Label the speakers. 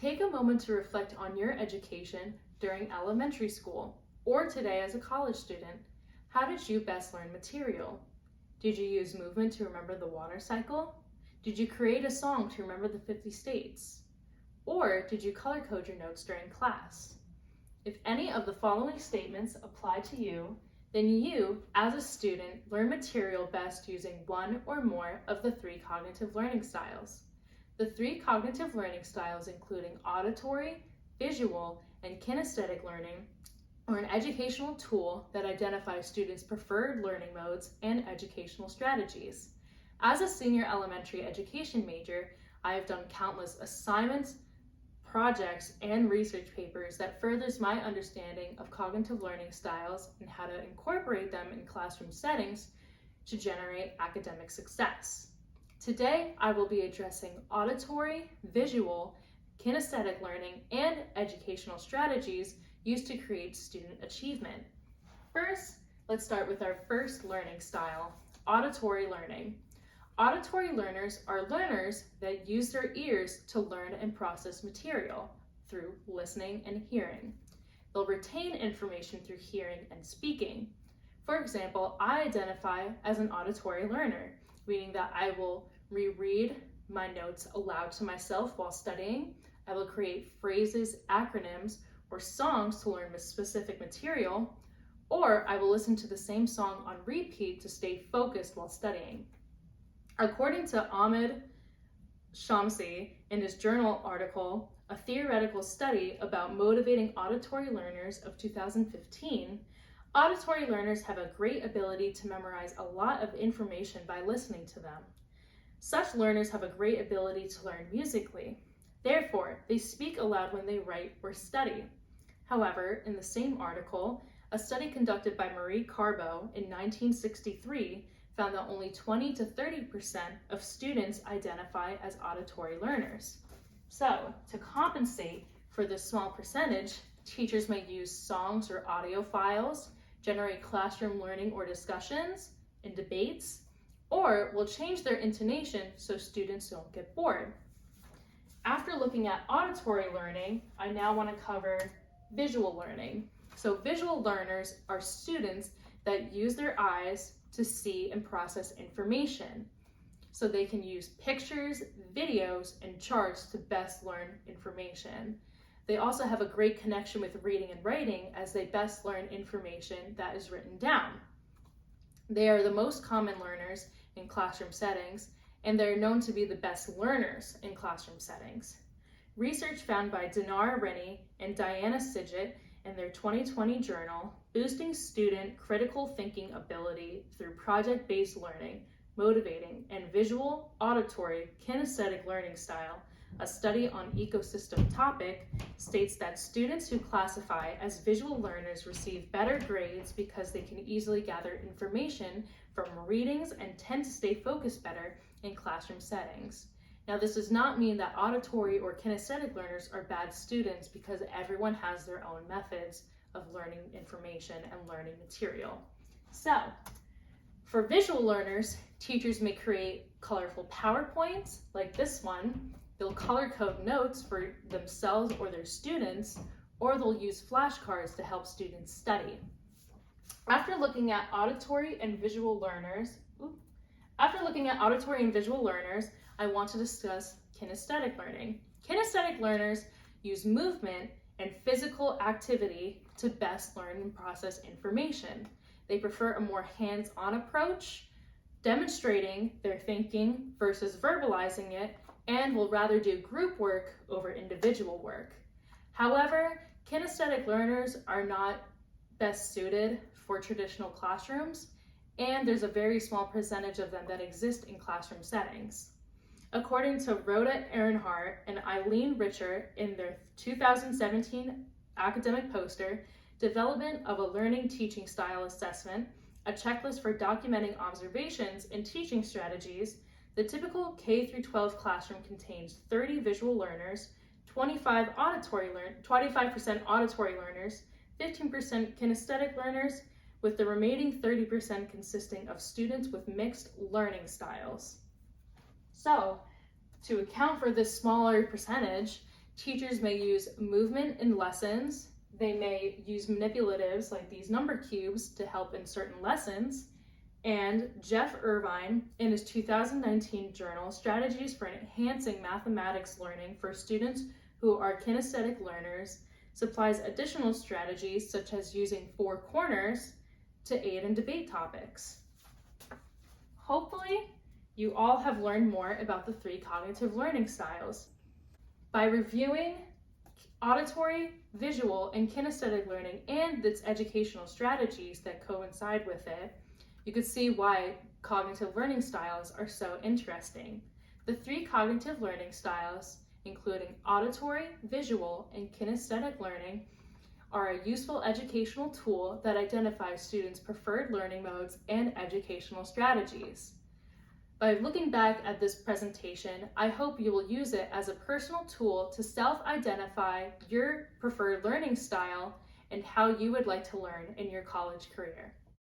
Speaker 1: Take a moment to reflect on your education during elementary school or today as a college student. How did you best learn material? Did you use movement to remember the water cycle? Did you create a song to remember the 50 states? Or did you color code your notes during class? If any of the following statements apply to you, then you, as a student, learn material best using one or more of the 3 cognitive learning styles. The 3 cognitive learning styles, including auditory, visual, and kinesthetic learning, are an educational tool that identifies students' preferred learning modes and educational strategies. As a senior elementary education major, I have done countless assignments, projects, and research papers that furthers my understanding of cognitive learning styles and how to incorporate them in classroom settings to generate academic success. Today, I will be addressing auditory, visual, kinesthetic learning, and educational strategies used to create student achievement. First, let's start with our first learning style, auditory learning. Auditory learners are learners that use their ears to learn and process material through listening and hearing. They'll retain information through hearing and speaking. For example, I identify as an auditory learner, meaning that I will reread my notes aloud to myself while studying. I will create phrases, acronyms, or songs to learn specific material, or I will listen to the same song on repeat to stay focused while studying. According to Ahmed Shamsi in his journal article, A Theoretical Study About Motivating Auditory Learners of 2015, auditory learners have a great ability to memorize a lot of information by listening to them. Such learners have a great ability to learn musically. Therefore, they speak aloud when they write or study. However, in the same article, a study conducted by Marie Carbo in 1963 found that only 20 to 30% of students identify as auditory learners. So, to compensate for this small percentage, teachers may use songs or audio files, generate classroom learning or discussions and debates, or will change their intonation so students don't get bored. After looking at auditory learning, I now want to cover visual learning. So visual learners are students that use their eyes to see and process information. So they can use pictures, videos, and charts to best learn information. They also have a great connection with reading and writing as they best learn information that is written down. They are the most common learners in classroom settings, and they're known to be the best learners in classroom settings. Research found by Dinar Rennie and Diana Sidgett in their 2020 journal, Boosting Student Critical Thinking Ability Through Project-Based Learning, Motivating and Visual, Auditory, Kinesthetic Learning Style, a study on ecosystem topic, states that students who classify as visual learners receive better grades because they can easily gather information from readings and tend to stay focused better in classroom settings. Now, this does not mean that auditory or kinesthetic learners are bad students because everyone has their own methods of learning information and learning material. So, for visual learners, teachers may create colorful PowerPoints like this one. They'll color code notes for themselves or their students, or they'll use flashcards to help students study. After looking at auditory and visual learners, I want to discuss kinesthetic learning. Kinesthetic learners use movement and physical activity to best learn and process information. They prefer a more hands-on approach, demonstrating their thinking versus verbalizing it, and will rather do group work over individual work. However, kinesthetic learners are not best suited for traditional classrooms, and there's a very small percentage of them that exist in classroom settings. According to Rhoda Earnhardt and Eileen Richer in their 2017 academic poster, Development of a Learning Teaching Style Assessment, a checklist for documenting observations and teaching strategies, the typical K-12 classroom contains 30 visual learners, 25% auditory learners, 15% kinesthetic learners, with the remaining 30% consisting of students with mixed learning styles. So, to account for this smaller percentage, Teachers may use movement in lessons. They may use manipulatives like these number cubes to help in certain lessons. And Jeff Irvine, in his 2019 journal, Strategies for Enhancing Mathematics Learning for Students Who Are Kinesthetic Learners, supplies additional strategies such as using four corners to aid in debate topics. Hopefully, you all have learned more about the 3 cognitive learning styles. By reviewing auditory, visual, and kinesthetic learning and its educational strategies that coincide with it, you could see why cognitive learning styles are so interesting. The 3 cognitive learning styles, including auditory, visual, and kinesthetic learning, are a useful educational tool that identifies students' preferred learning modes and educational strategies. By looking back at this presentation, I hope you will use it as a personal tool to self-identify your preferred learning style and how you would like to learn in your college career.